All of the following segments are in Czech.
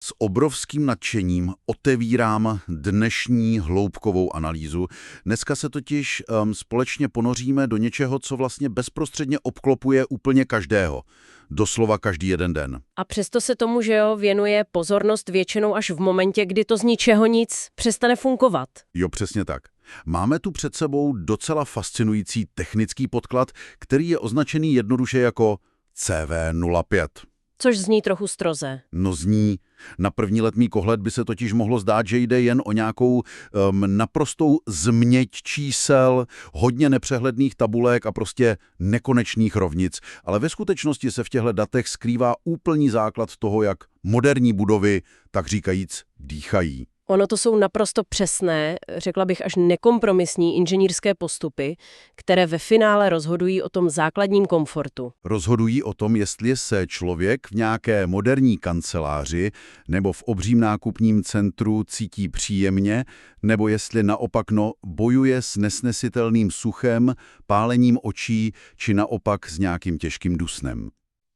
S obrovským nadšením otevírám dnešní hloubkovou analýzu. Dneska se totiž společně ponoříme do něčeho, co vlastně bezprostředně obklopuje úplně každého. Doslova každý jeden den. A přesto se tomu, že jo, věnuje pozornost většinou až v momentě, kdy to z ničeho nic přestane fungovat. Jo, přesně tak. Máme tu před sebou docela fascinující technický podklad, který je označený jednoduše jako CV05. Což zní trochu stroze. No zní. Na první letmý kohled by se totiž mohlo zdát, že jde jen o nějakou naprostou změť čísel, hodně nepřehledných tabulek a prostě nekonečných rovnic. Ale ve skutečnosti se v těchto datech skrývá úplný základ toho, jak moderní budovy, tak říkajíc, dýchají. Ono to jsou naprosto přesné, řekla bych až nekompromisní inženýrské postupy, které ve finále rozhodují o tom základním komfortu. Rozhodují o tom, jestli se člověk v nějaké moderní kanceláři nebo v obřím nákupním centru cítí příjemně, nebo jestli naopak bojuje s nesnesitelným suchem, pálením očí či naopak s nějakým těžkým dusnem.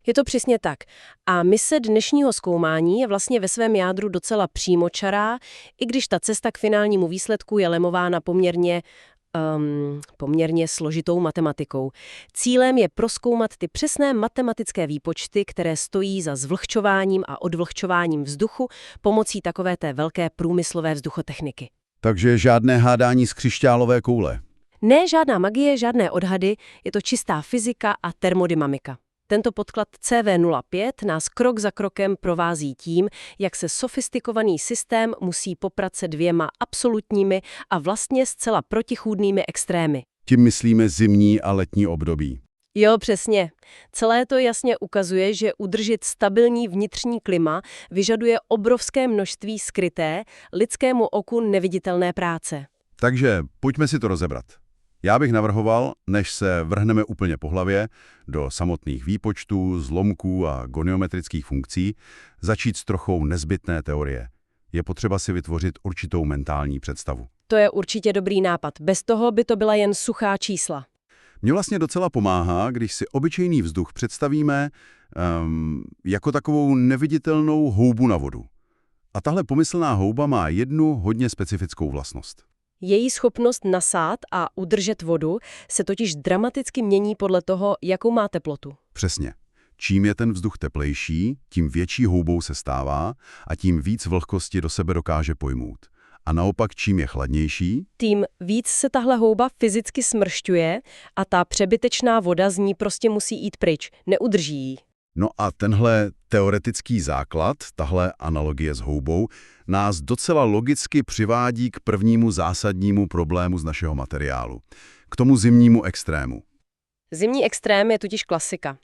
Je to přesně tak. A mise dnešního zkoumání je vlastně ve svém jádru docela přímočará, i když ta cesta k finálnímu výsledku je lemována poměrně složitou matematikou. Cílem je prozkoumat ty přesné matematické výpočty, které stojí za zvlhčováním a odvlhčováním vzduchu pomocí takové té velké průmyslové vzduchotechniky. Takže žádné hádání z křišťálové koule. Ne, žádná magie, žádné odhady, je to čistá fyzika a termodynamika. Tento podklad CV05 nás krok za krokem provází tím, jak se sofistikovaný systém musí poprat se dvěma absolutními a vlastně zcela protichůdnými extrémy. Tím myslíme zimní a letní období. Jo, přesně. Celé to jasně ukazuje, že udržet stabilní vnitřní klima vyžaduje obrovské množství skryté, lidskému oku neviditelné práce. Takže pojďme si to rozebrat. Já bych navrhoval, než se vrhneme úplně po hlavě do samotných výpočtů, zlomků a goniometrických funkcí, začít s trochou nezbytné teorie. Je potřeba si vytvořit určitou mentální představu. To je určitě dobrý nápad. Bez toho by to byla jen suchá čísla. Mně vlastně docela pomáhá, když si obyčejný vzduch představíme jako takovou neviditelnou houbu na vodu. A tahle pomyslná houba má jednu hodně specifickou vlastnost. Její schopnost nasát a udržet vodu se totiž dramaticky mění podle toho, jakou má teplotu. Přesně. Čím je ten vzduch teplejší, tím větší houbou se stává a tím víc vlhkosti do sebe dokáže pojmout. A naopak, čím je chladnější, tím víc se tahle houba fyzicky smršťuje a ta přebytečná voda z ní prostě musí jít pryč, neudrží ji. No a tenhle teoretický základ, tahle analogie s houbou, nás docela logicky přivádí k prvnímu zásadnímu problému z našeho materiálu. K tomu zimnímu extrému. Zimní extrém je totiž klasika.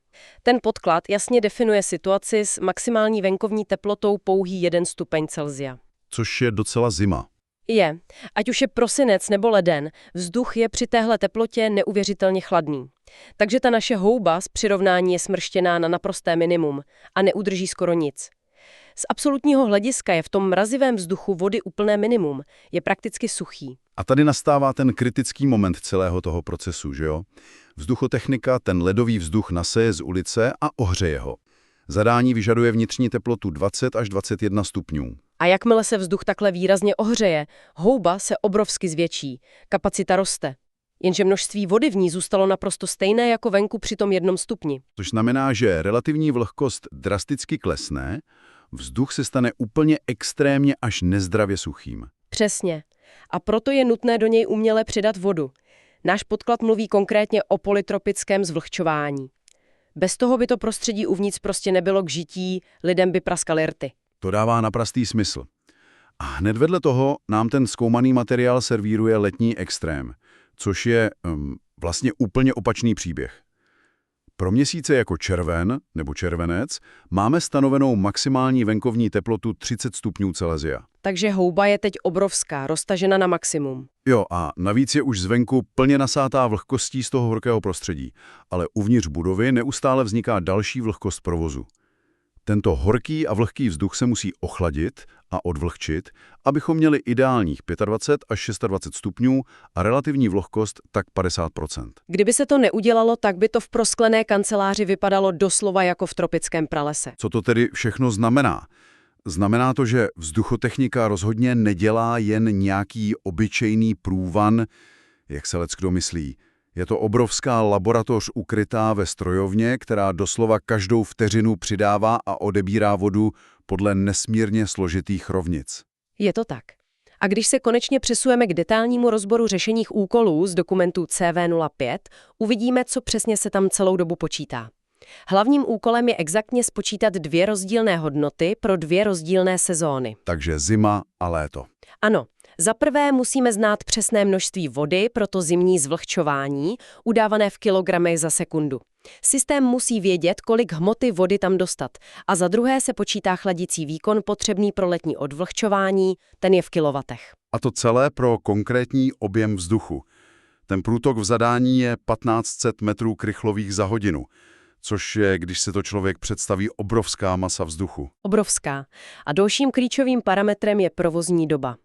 Ten podklad jasně definuje situaci s maximální venkovní teplotou pouhý 1 stupeň Celsia. Což je docela zima. Je. Ať už je prosinec nebo leden, vzduch je při téhle teplotě neuvěřitelně chladný. Takže ta naše houba z přirovnání je smrštěná na naprosté minimum a neudrží skoro nic. Z absolutního hlediska je v tom mrazivém vzduchu vody úplné minimum, je prakticky suchý. A tady nastává ten kritický moment celého toho procesu, že jo? Vzduchotechnika ten ledový vzduch naseje z ulice a ohřeje ho. Zadání vyžaduje vnitřní teplotu 20 až 21 stupňů. A jakmile se vzduch takhle výrazně ohřeje, houba se obrovsky zvětší, kapacita roste. Jenže množství vody v ní zůstalo naprosto stejné jako venku při tom 1 stupni. Což znamená, že relativní vlhkost drasticky klesne, vzduch se stane úplně extrémně až nezdravě suchým. Přesně. A proto je nutné do něj uměle přidat vodu. Náš podklad mluví konkrétně o polytropickém zvlhčování. Bez toho by to prostředí uvnitř prostě nebylo k žití, lidem by praskaly rty. To dává naprostý smysl. A hned vedle toho nám ten zkoumaný materiál servíruje letní extrém, což je vlastně úplně opačný příběh. Pro měsíce jako červen nebo červenec máme stanovenou maximální venkovní teplotu 30 stupňů Celsia. Takže houba je teď obrovská, roztažena na maximum. Jo, a navíc je už zvenku plně nasátá vlhkostí z toho horkého prostředí, ale uvnitř budovy neustále vzniká další vlhkost provozu. Tento horký a vlhký vzduch se musí ochladit a odvlhčit, abychom měli ideálních 25 až 26 stupňů a relativní vlhkost tak 50%. Kdyby se to neudělalo, tak by to v prosklené kanceláři vypadalo doslova jako v tropickém pralese. Co to tedy všechno znamená? Znamená to, že vzduchotechnika rozhodně nedělá jen nějaký obyčejný průvan, jak se leckdo myslí. Je to obrovská laboratoř ukrytá ve strojovně, která doslova každou vteřinu přidává a odebírá vodu podle nesmírně složitých rovnic. Je to tak. A když se konečně přesujeme k detailnímu rozboru řešených úkolů z dokumentu CV05, uvidíme, co přesně se tam celou dobu počítá. Hlavním úkolem je exaktně spočítat 2 rozdílné hodnoty pro 2 rozdílné sezóny. Takže zima a léto. Ano, za prvé musíme znát přesné množství vody pro to zimní zvlhčování, udávané v kilogramech za sekundu. Systém musí vědět, kolik hmoty vody tam dostat. A za druhé se počítá chladicí výkon potřebný pro letní odvlhčování, ten je v kilovatech. A to celé pro konkrétní objem vzduchu. Ten průtok v zadání je 1500 metrů krychlových za hodinu, což je, když se to člověk představí, obrovská masa vzduchu. Obrovská. A dalším klíčovým parametrem je provozní doba.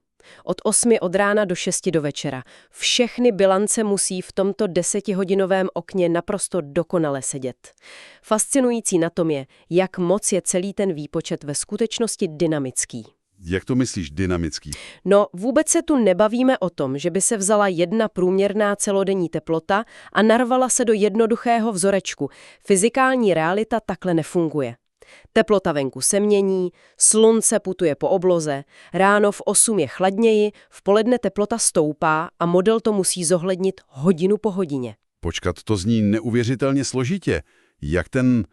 Od 8 od rána do 6 do večera. Všechny bilance musí v tomto 10hodinovém okně naprosto dokonale sedět. Fascinující na tom je, jak moc je celý ten výpočet ve skutečnosti dynamický. Jak to myslíš dynamický? No, vůbec se tu nebavíme o tom, že by se vzala jedna průměrná celodenní teplota a narvala se do jednoduchého vzorečku. Fyzikální realita takhle nefunguje. Teplota venku se mění, slunce putuje po obloze, ráno v 8 je chladněji, v poledne teplota stoupá a model to musí zohlednit hodinu po hodině. Počkat, to zní neuvěřitelně složitě. Jak ten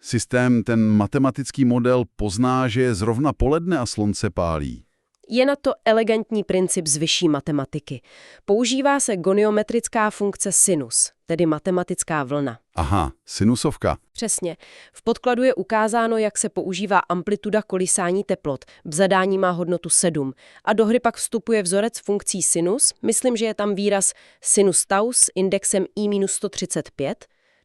systém, ten matematický model pozná, že je zrovna poledne a slunce pálí? Je na to elegantní princip z vyšší matematiky. Používá se goniometrická funkce sinus, tedy matematická vlna. Aha, sinusovka. Přesně. V podkladu je ukázáno, jak se používá amplituda kolísání teplot. V zadání má hodnotu 7. A do hry pak vstupuje vzorec funkcí sinus. Myslím, že je tam výraz sinus tau s indexem i-135.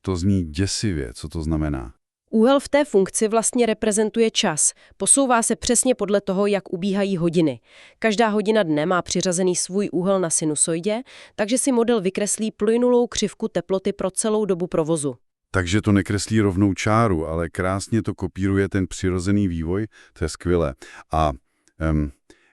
To zní děsivě, co to znamená? Úhel v té funkci vlastně reprezentuje čas. Posouvá se přesně podle toho, jak ubíhají hodiny. Každá hodina dne má přiřazený svůj úhel na sinusoidě, takže si model vykreslí plynulou křivku teploty pro celou dobu provozu. Takže to nekreslí rovnou čáru, ale krásně to kopíruje ten přirozený vývoj, to je skvělé. A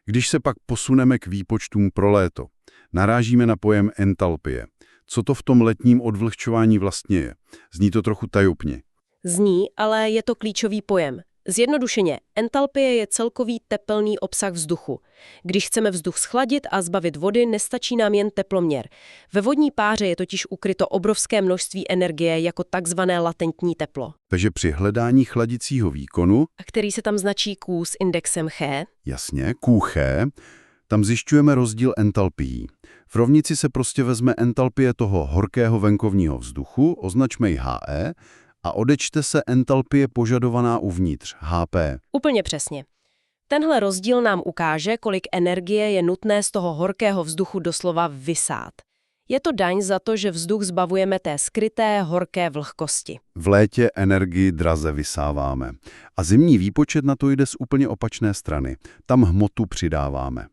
když se pak posuneme k výpočtům pro léto, narážíme na pojem entalpie. Co to v tom letním odvlhčování vlastně je? Zní to trochu tajupně. Zní, ale je to klíčový pojem. Zjednodušeně, entalpie je celkový tepelný obsah vzduchu. Když chceme vzduch schladit a zbavit vody, nestačí nám jen teploměr. Ve vodní páře je totiž ukryto obrovské množství energie jako takzvané latentní teplo. Takže při hledání chladicího výkonu, který se tam značí Q s indexem Ch, jasně, QH, tam zjišťujeme rozdíl entalpií. V rovnici se prostě vezme entalpie toho horkého venkovního vzduchu, označme ji HE, a odečte se entalpie požadovaná uvnitř, HP. Úplně přesně. Tenhle rozdíl nám ukáže, kolik energie je nutné z toho horkého vzduchu doslova vysát. Je to daň za to, že vzduch zbavujeme té skryté horké vlhkosti. V létě energii draze vysáváme. A zimní výpočet na to jde z úplně opačné strany. Tam hmotu přidáváme.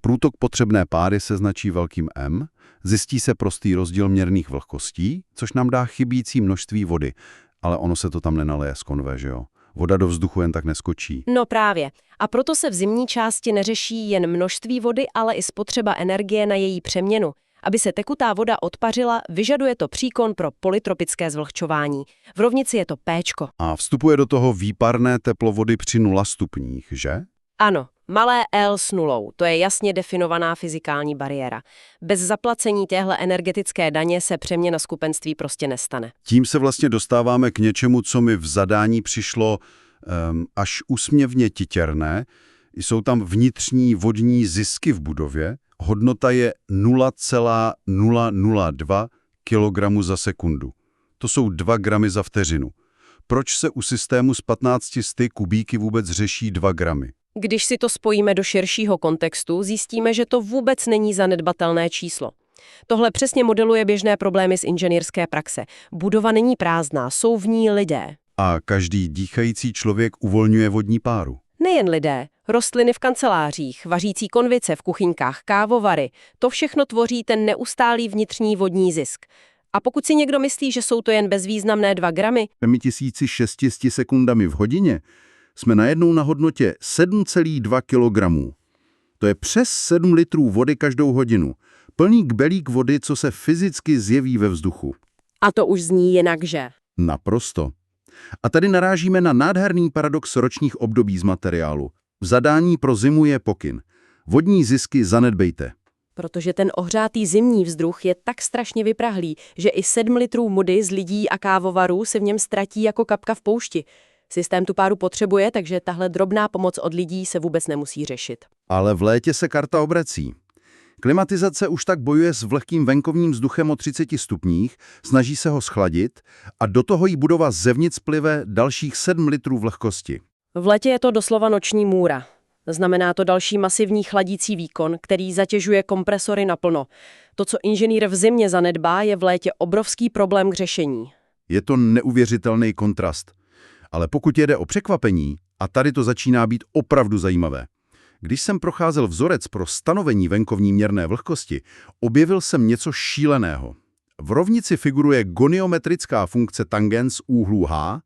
Průtok potřebné páry se značí velkým M, zjistí se prostý rozdíl měrných vlhkostí, což nám dá chybící množství vody. Ale ono se to tam nenaleje z konve, že jo? Voda do vzduchu jen tak neskočí. No právě. A proto se v zimní části neřeší jen množství vody, ale i spotřeba energie na její přeměnu. Aby se tekutá voda odpařila, vyžaduje to příkon pro polytropické zvlhčování. V rovnici je to Péčko. A vstupuje do toho výparné teplo vody při 0 stupních, že? Ano, malé L s nulou, to je jasně definovaná fyzikální bariéra. Bez zaplacení téhle energetické daně se přeměna skupenství prostě nestane. Tím se vlastně dostáváme k něčemu, co mi v zadání přišlo až úsměvně titěrné. Jsou tam vnitřní vodní zisky v budově. Hodnota je 0,002 kg za sekundu. To jsou 2 gramy za vteřinu. Proč se u systému s 1500 kubíky vůbec řeší 2 gramy? Když si to spojíme do širšího kontextu, zjistíme, že to vůbec není zanedbatelné číslo. Tohle přesně modeluje běžné problémy z inženýrské praxe. Budova není prázdná, jsou v ní lidé. A každý dýchající člověk uvolňuje vodní páru. Nejen lidé, rostliny v kancelářích, vařící konvice v kuchyňkách, kávovary, to všechno tvoří ten neustálý vnitřní vodní zisk. A pokud si někdo myslí, že jsou to jen bezvýznamné 2 gramy, 5600 sekundami v hodině, jsme najednou na hodnotě 7,2 kg. To je přes 7 litrů vody každou hodinu. Plný kbelík vody, co se fyzicky zjeví ve vzduchu. A to už zní jinakže. Naprosto. A tady narážíme na nádherný paradox ročních období z materiálu. V zadání pro zimu je pokyn. Vodní zisky zanedbejte. Protože ten ohřátý zimní vzduch je tak strašně vyprahlý, že i 7 litrů vody z lidí a kávovarů se v něm ztratí jako kapka v poušti. Systém tu páru potřebuje, takže tahle drobná pomoc od lidí se vůbec nemusí řešit. Ale v létě se karta obrací. Klimatizace už tak bojuje s vlhkým venkovním vzduchem o 30 stupních, snaží se ho schladit a do toho jí budova zevnitř plive dalších 7 litrů vlhkosti. V létě je to doslova noční můra. Znamená to další masivní chladící výkon, který zatěžuje kompresory naplno. To, co inženýr v zimě zanedbá, je v létě obrovský problém k řešení. Je to neuvěřitelný kontrast. Ale pokud jde o překvapení, a tady to začíná být opravdu zajímavé. Když jsem procházel vzorec pro stanovení venkovní měrné vlhkosti, objevil jsem něco šíleného. V rovnici figuruje goniometrická funkce tangens úhlu H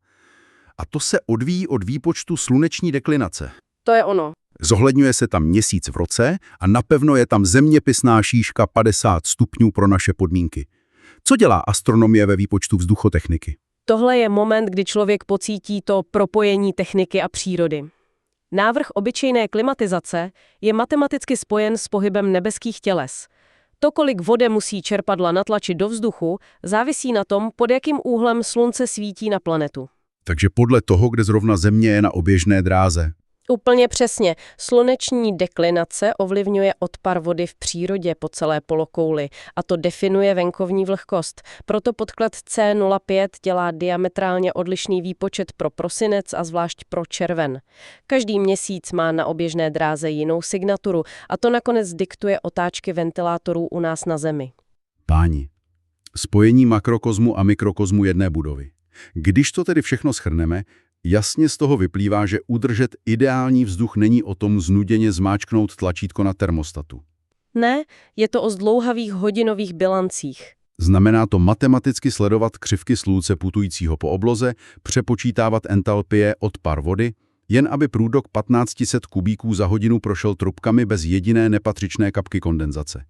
a to se odvíjí od výpočtu sluneční deklinace. To je ono. Zohledňuje se tam měsíc v roce a napevno je tam zeměpisná šířka 50 stupňů pro naše podmínky. Co dělá astronomie ve výpočtu vzduchotechniky? Tohle je moment, kdy člověk pocítí to propojení techniky a přírody. Návrh obyčejné klimatizace je matematicky spojen s pohybem nebeských těles. To, kolik vody musí čerpadla natlačit do vzduchu, závisí na tom, pod jakým úhlem slunce svítí na planetu. Takže podle toho, kde zrovna Země je na oběžné dráze. Úplně přesně. Sluneční deklinace ovlivňuje odpar vody v přírodě po celé polokouli a to definuje venkovní vlhkost. Proto podklad C05 dělá diametrálně odlišný výpočet pro prosinec a zvlášť pro červen. Každý měsíc má na oběžné dráze jinou signaturu a to nakonec diktuje otáčky ventilátorů u nás na Zemi. Páni, spojení makrokozmu a mikrokozmu jedné budovy. Když to tedy všechno shrneme, jasně z toho vyplývá, že udržet ideální vzduch není o tom znuděně zmáčknout tlačítko na termostatu. Ne, je to o zdlouhavých hodinových bilancích. Znamená to matematicky sledovat křivky slunce putujícího po obloze, přepočítávat entalpie odpar vody, jen aby průtok 1500 kubíků za hodinu prošel trubkami bez jediné nepatřičné kapky kondenzace.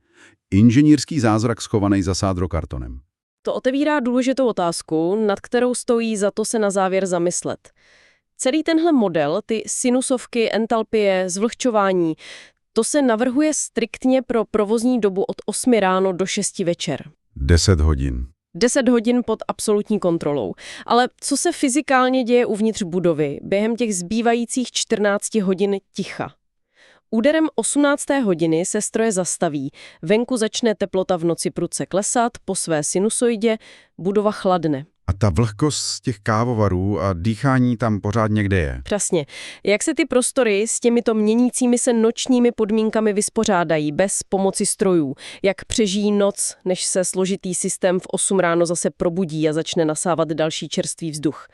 Inženýrský zázrak schovaný za sádrokartonem. To otevírá důležitou otázku, nad kterou stojí za to se na závěr zamyslet. Celý tenhle model, ty sinusovky, entalpie, zvlhčování, to se navrhuje striktně pro provozní dobu od 8 ráno do 6 večer. 10 hodin. 10 hodin pod absolutní kontrolou. Ale co se fyzikálně děje uvnitř budovy během těch zbývajících 14 hodin ticha? Úderem 18. hodiny se stroje zastaví, venku začne teplota v noci prudce klesat, po své sinusoidě budova chladne. A ta vlhkost z těch kávovarů a dýchání tam pořád někde je. Přesně. Jak se ty prostory s těmito měnícími se nočními podmínkami vyspořádají bez pomoci strojů? Jak přežijí noc, než se složitý systém v 8 ráno zase probudí a začne nasávat další čerstvý vzduch?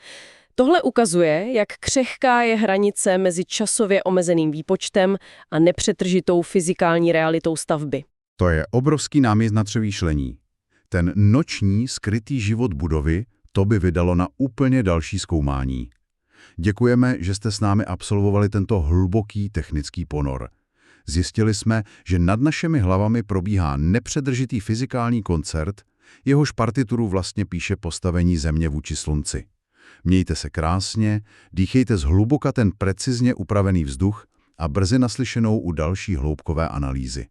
Tohle ukazuje, jak křehká je hranice mezi časově omezeným výpočtem a nepřetržitou fyzikální realitou stavby. To je obrovský námět na přemýšlení. Ten noční skrytý život budovy, to by vydalo na úplně další zkoumání. Děkujeme, že jste s námi absolvovali tento hluboký technický ponor. Zjistili jsme, že nad našimi hlavami probíhá nepřetržitý fyzikální koncert, jehož partituru vlastně píše postavení Země vůči Slunci. Mějte se krásně, dýchejte zhluboka ten precizně upravený vzduch a brzy naslyšenou u další hloubkové analýzy.